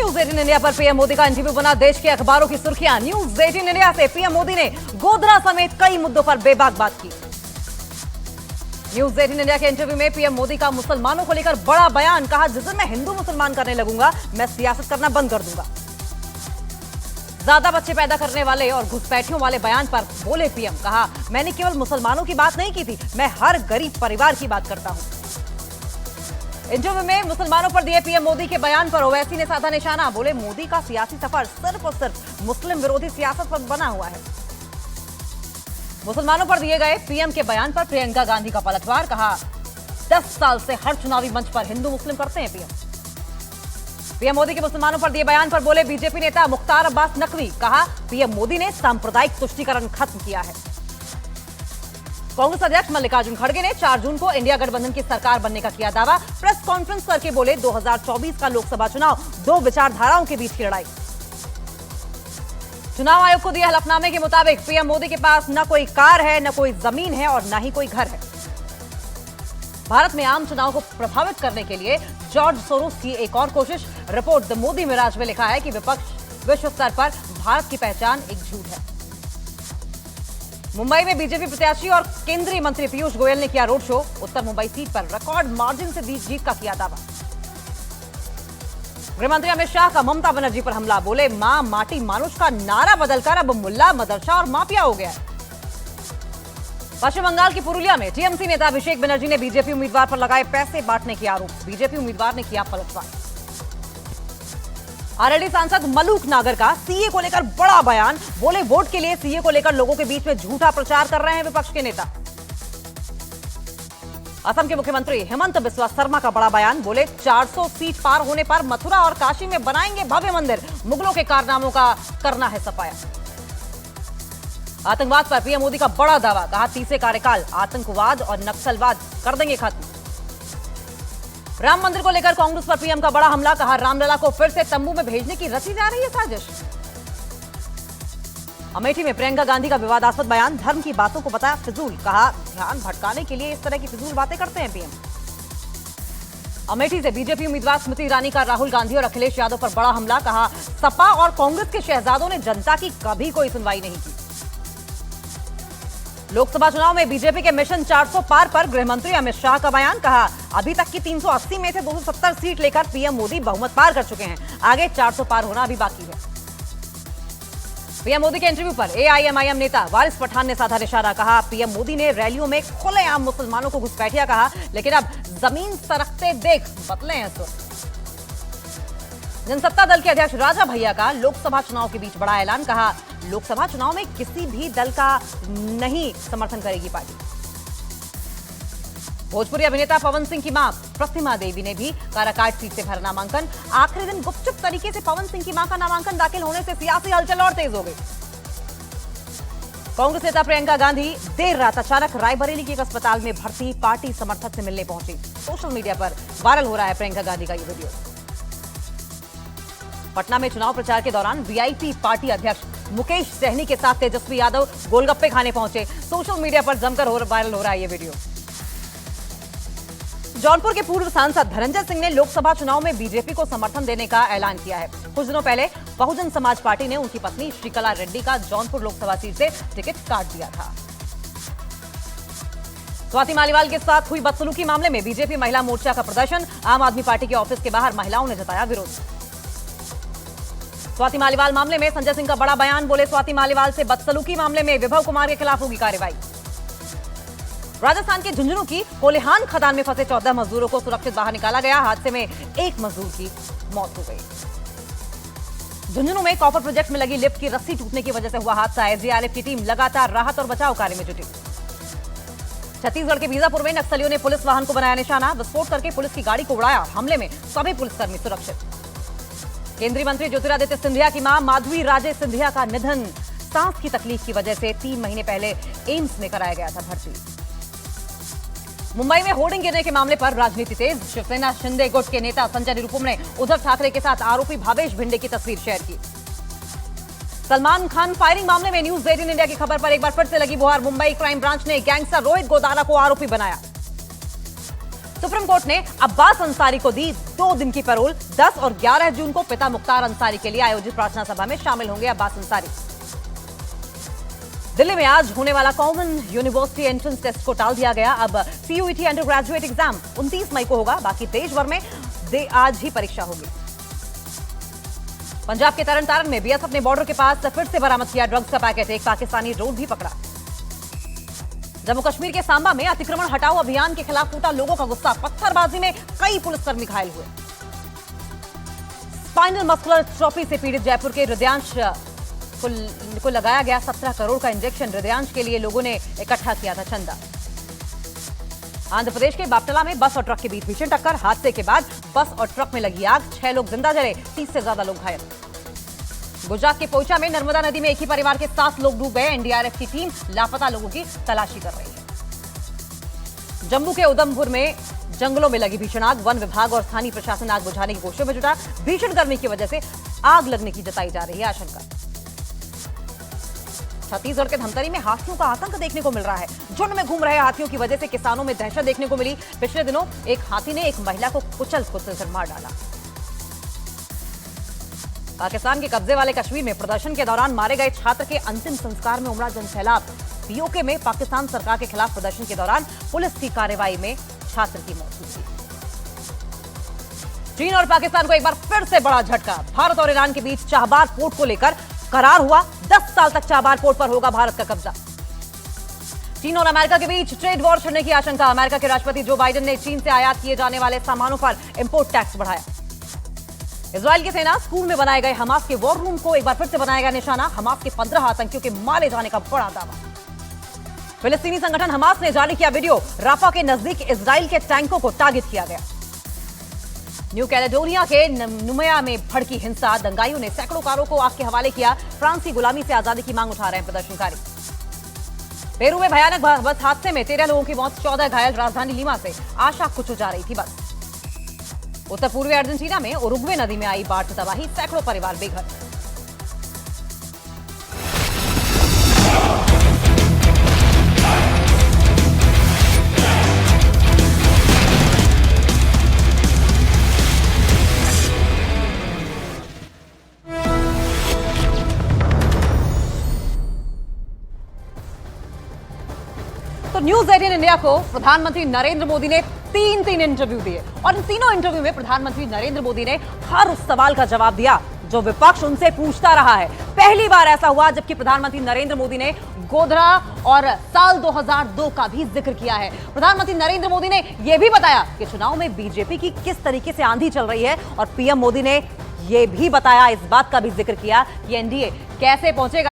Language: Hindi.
न्यूज 18 इंडिया पर पीएम मोदी का इंटरव्यू बना देश के अखबारों की सुर्खियां। न्यूज 18 इंडिया से पीएम मोदी ने गोधरा समेत कई मुद्दों पर बेबाक बात की। न्यूज 18 इंडिया के इंटरव्यू में पीएम मोदी का मुसलमानों को लेकर बड़ा बयान। कहा, जिस दिन मैं हिंदू मुसलमान करने लगूंगा मैं सियासत करना बंद कर दूंगा। ज्यादा बच्चे पैदा करने वाले और घुसपैठियों वाले बयान पर बोले पीएम। कहा, मैंने केवल मुसलमानों की बात नहीं की थी, मैं हर गरीब परिवार की बात करता हूं। इंटरव्यू में मुसलमानों पर दिए पीएम मोदी के बयान पर ओवैसी ने साधा निशाना। बोले, मोदी का सियासी सफर सिर्फ और सिर्फ मुस्लिम विरोधी सियासत पर बना हुआ है। मुसलमानों पर दिए गए पीएम के बयान पर प्रियंका गांधी का पलटवार। कहा, 10 साल से हर चुनावी मंच पर हिंदू मुस्लिम करते हैं पीएम मोदी के मुसलमानों पर दिए बयान पर बोले बीजेपी नेता मुख्तार अब्बास नकवी। कहा, पीएम मोदी ने सांप्रदायिक तुष्टीकरण खत्म किया है। कांग्रेस अध्यक्ष मल्लिकार्जुन खड़गे ने 4 जून को इंडिया गठबंधन की सरकार बनने का किया दावा। प्रेस कॉन्फ्रेंस करके बोले, 2024 का लोकसभा चुनाव 2 विचारधाराओं के बीच की लड़ाई। चुनाव आयोग को दिए हलफनामे के मुताबिक पीएम मोदी के पास न कोई कार है, न कोई जमीन है और न ही कोई घर है। भारत में आम चुनाव को प्रभावित करने के लिए जॉर्ज सोरोस की एक और कोशिश। रिपोर्ट द मोदी मिराज में लिखा है कि विपक्ष विश्व स्तर पर भारत की पहचान एक झूठ है। मुंबई में बीजेपी प्रत्याशी और केंद्रीय मंत्री पीयूष गोयल ने किया रोड शो। उत्तर मुंबई सीट पर रिकॉर्ड मार्जिन से जीत का किया दावा। गृहमंत्री अमित शाह का ममता बनर्जी पर हमला। बोले, मां माटी मानुष का नारा बदलकर अब मुल्ला मदरसा और माफिया हो गया है। पश्चिम बंगाल की पुरुलिया में टीएमसी नेता अभिषेक बनर्जी ने बीजेपी उम्मीदवार पर लगाए पैसे बांटने के आरोप। बीजेपी उम्मीदवार ने किया पलटवार। आरएलडी सांसद मलूक नागर का सीए को लेकर बड़ा बयान। बोले, वोट के लिए सीए को लेकर लोगों के बीच में झूठा प्रचार कर रहे हैं विपक्ष के नेता। असम के मुख्यमंत्री हेमंत बिस्वा शर्मा का बड़ा बयान। बोले, 400 सीट पार होने पर मथुरा और काशी में बनाएंगे भव्य मंदिर। मुगलों के कारनामों का करना है सफाया। आतंकवाद पर पीएम मोदी का बड़ा दावा। कहा, 30 कार्यकाल आतंकवाद और नक्सलवाद कर देंगे खत्म। राम मंदिर को लेकर कांग्रेस पर पीएम का बड़ा हमला। कहा, रामलला को फिर से तंबू में भेजने की रची जा रही है साजिश। अमेठी में प्रियंका गांधी का विवादास्पद बयान। धर्म की बातों को बताया फिजूल। कहा, ध्यान भटकाने के लिए इस तरह की फिजूल बातें करते हैं पीएम। अमेठी से बीजेपी उम्मीदवार स्मृति ईरानी का राहुल गांधी और अखिलेश यादव पर बड़ा हमला। कहा, सपा और कांग्रेस के शहजादों ने जनता की कभी कोई सुनवाई नहीं की। लोकसभा चुनाव में बीजेपी के मिशन 400 पार पर गृहमंत्री अमित शाह का बयान। कहा, अभी तक की 380 में से 270 सीट लेकर पीएम मोदी बहुमत पार कर चुके हैं। आगे 400 पार होना अभी बाकी है। पीएम मोदी के इंटरव्यू पर एआईएमआईएम नेता वारिस पठान ने साधा निशाना। कहा, पीएम मोदी ने रैलियों में खुलेआम मुसलमानों को घुसपैठिया कहा, लेकिन अब जमीन सरकते देख बदले हैं सुर। जनसत्ता दल के अध्यक्ष राजा भैया का लोकसभा चुनाव के बीच बड़ा ऐलान। कहा, लोकसभा चुनाव में किसी भी दल का नहीं समर्थन करेगी पार्टी। भोजपुरी अभिनेता पवन सिंह की मां प्रतिमा देवी ने भी काराकाट सीट से भरा नामांकन। आखिरी दिन गुपचुप तरीके से पवन सिंह की मां का नामांकन दाखिल होने से सियासी हलचल और तेज हो गई। कांग्रेस नेता प्रियंका गांधी देर रात अचानक रायबरेली के एक अस्पताल में भर्ती पार्टी समर्थक से मिलने पहुंची। सोशल मीडिया पर वायरल हो रहा है प्रियंका गांधी का ये वीडियो। पटना में चुनाव प्रचार के दौरान वीआईपी पार्टी अध्यक्ष मुकेश सहनी के साथ तेजस्वी यादव गोलगप्पे खाने पहुंचे। सोशल मीडिया पर जमकर वायरल हो रहा है ये वीडियो। जौनपुर के पूर्व सांसद धनंजय सिंह ने लोकसभा चुनाव में बीजेपी को समर्थन देने का ऐलान किया है। कुछ दिनों पहले बहुजन समाज पार्टी ने उनकी पत्नी श्रीकला रेड्डी का जौनपुर लोकसभा सीट से टिकट काट दिया था। स्वाति मालीवाल के साथ हुई बदसलूकी मामले में बीजेपी महिला मोर्चा का प्रदर्शन। आम आदमी पार्टी के ऑफिस के बाहर महिलाओं ने जताया विरोध। स्वाति मालीवाल मामले में संजय सिंह का बड़ा बयान। बोले, स्वाति मालीवाल से बदसलूकी मामले में विभव कुमार के खिलाफ होगी कार्रवाई। राजस्थान के झुंझुनू की कोल्हान खदान में फंसे 14 मजदूरों को सुरक्षित बाहर निकाला गया। हादसे में एक मजदूर की मौत हो गई। झुंझुनू में कॉपर प्रोजेक्ट में लगी लिफ्ट की रस्सी टूटने की वजह से हुआ हादसा। एसडीआरएफ की टीम लगातार राहत और बचाव कार्य में जुटी। छत्तीसगढ़ के बीजापुर में नक्सलियों ने पुलिस वाहन को बनाया निशाना। विस्फोट करके पुलिस की गाड़ी को उड़ाया। हमले में सभी पुलिसकर्मी सुरक्षित। केंद्रीय मंत्री ज्योतिरादित्य सिंधिया की मां माधवी राजे सिंधिया का निधन। सांस की तकलीफ की वजह से 3 महीने पहले एम्स में कराया गया था भर्ती। मुंबई में होर्डिंग गिरने के मामले पर राजनीति तेज। शिवसेना शिंदे गुट के नेता संजय निरुपम ने उद्धव ठाकरे के साथ आरोपी भावेश भिंडे की तस्वीर शेयर की। सलमान खान फायरिंग मामले में न्यूज 18 इंडिया की खबर पर एक बार फिर से लगी गुहार। मुंबई क्राइम ब्रांच ने गैंगस्टर रोहित गोदारा को आरोपी बनाया। सुप्रीम कोर्ट ने अब्बास अंसारी को दी 2 दिन की पैरोल। 10 और 11 जून को पिता मुख्तार अंसारी के लिए आयोजित प्रार्थना सभा में शामिल होंगे अब्बास अंसारी। दिल्ली में आज होने वाला कॉमन यूनिवर्सिटी एंट्रेंस टेस्ट को टाल दिया गया। अब सीयूईटी अंडर ग्रेजुएट एग्जाम 29 मई को होगा, बाकी देश भर में आज ही परीक्षा होगी। पंजाब के तरन तारण में बीएसएफ ने बॉर्डर के पास फिर से बरामद किया ड्रग्स का पैकेट। एक पाकिस्तानी ड्रोन भी पकड़ा। जम्मू कश्मीर के सांबा में अतिक्रमण हटाओ अभियान के खिलाफ टूटा लोगों का गुस्सा। पत्थरबाजी में कई पुलिसकर्मी घायल हुए। स्पाइनल मस्कुलर एट्रोफी से पीड़ित जयपुर के हृदयांश को लगाया गया 17 करोड़ का इंजेक्शन। हृदयांश के लिए लोगों ने इकट्ठा किया था चंदा। आंध्र प्रदेश के बापटला में बस और ट्रक के बीच भीषण टक्कर। हादसे के बाद बस और ट्रक में लगी आग। 6 लोग जिंदा जले, 30 से ज्यादा लोग घायल। गुजरात के पोइचा में नर्मदा नदी में एक ही परिवार के 7 लोग डूब गए। एनडीआरएफ की टीम लापता लोगों की तलाशी कर रही है। जम्मू के उधमपुर में जंगलों में लगी भीषण आग। वन विभाग और स्थानीय प्रशासन आग बुझाने की कोशिशों में जुटा। भीषण गर्मी की वजह से आग लगने की जताई जा रही है आशंका। छत्तीसगढ़ के धमतरी में हाथियों का आतंक देखने को मिल रहा है। झुंड में घूम रहे हाथियों की वजह से किसानों में दहशत देखने को मिली। पिछले दिनों एक हाथी ने एक महिला को कुचल मार डाला। पाकिस्तान के कब्जे वाले कश्मीर में प्रदर्शन के दौरान मारे गए छात्र के अंतिम संस्कार में उमड़ा जनसैलाब। पीओके में पाकिस्तान सरकार के खिलाफ प्रदर्शन के दौरान पुलिस की कार्रवाई में छात्र की मौत हुई। चीन और पाकिस्तान को एक बार फिर से बड़ा झटका। भारत और ईरान के बीच चाबहार पोर्ट को लेकर करार हुआ। 10 साल तक चाबहार पोर्ट पर होगा भारत का कब्जा। चीन और अमेरिका के बीच ट्रेड वॉर छिड़ने की आशंका। अमेरिका के राष्ट्रपति जो बाइडेन ने चीन से आयात किए जाने वाले सामानों पर इंपोर्ट टैक्स बढ़ाया। इजराइल की सेना स्कूल में बनाए गए हमास के वॉर रूम को एक बार फिर से बनाया गया निशाना। हमास के 15 आतंकियों के मारे जाने का बड़ा दावा। फिलिस्तीनी संगठन हमास ने जारी किया वीडियो। राफा के नजदीक इजराइल के टैंकों को टारगेट किया गया। न्यू कैलेडोनिया के नुमेया में भड़की हिंसा। दंगाइयों ने सैकड़ों कारों को आग के हवाले किया। फ्रांस की गुलामी से आजादी की मांग उठा रहे हैं प्रदर्शनकारी। पेरू में भयानक बस हादसे में 13 लोगों की मौत, 14 घायल। राजधानी लीमा से आशा कुचू जा रही थी बस। उत्तर पूर्वी अर्जेंटीना में उरुग्वे नदी में आई बाढ़ से तबाही। सैकड़ों परिवार बेघर। तो न्यूज 18 इंडिया को प्रधानमंत्री नरेंद्र मोदी ने 3 इंटरव्यू दिए और इन तीनों इंटरव्यू में प्रधानमंत्री नरेंद्र मोदी ने हर उस सवाल का जवाब दिया जो विपक्ष उनसे पूछता रहा है। पहली बार ऐसा हुआ जबकि प्रधानमंत्री नरेंद्र मोदी ने गोधरा और साल 2002 का भी जिक्र किया है। प्रधानमंत्री नरेंद्र मोदी ने यह भी बताया कि चुनाव में बीजेपी की किस तरीके से आंधी चल रही है और पीएम मोदी ने यह भी बताया, इस बात का भी जिक्र किया कि एनडीए कैसे पहुंचेगा।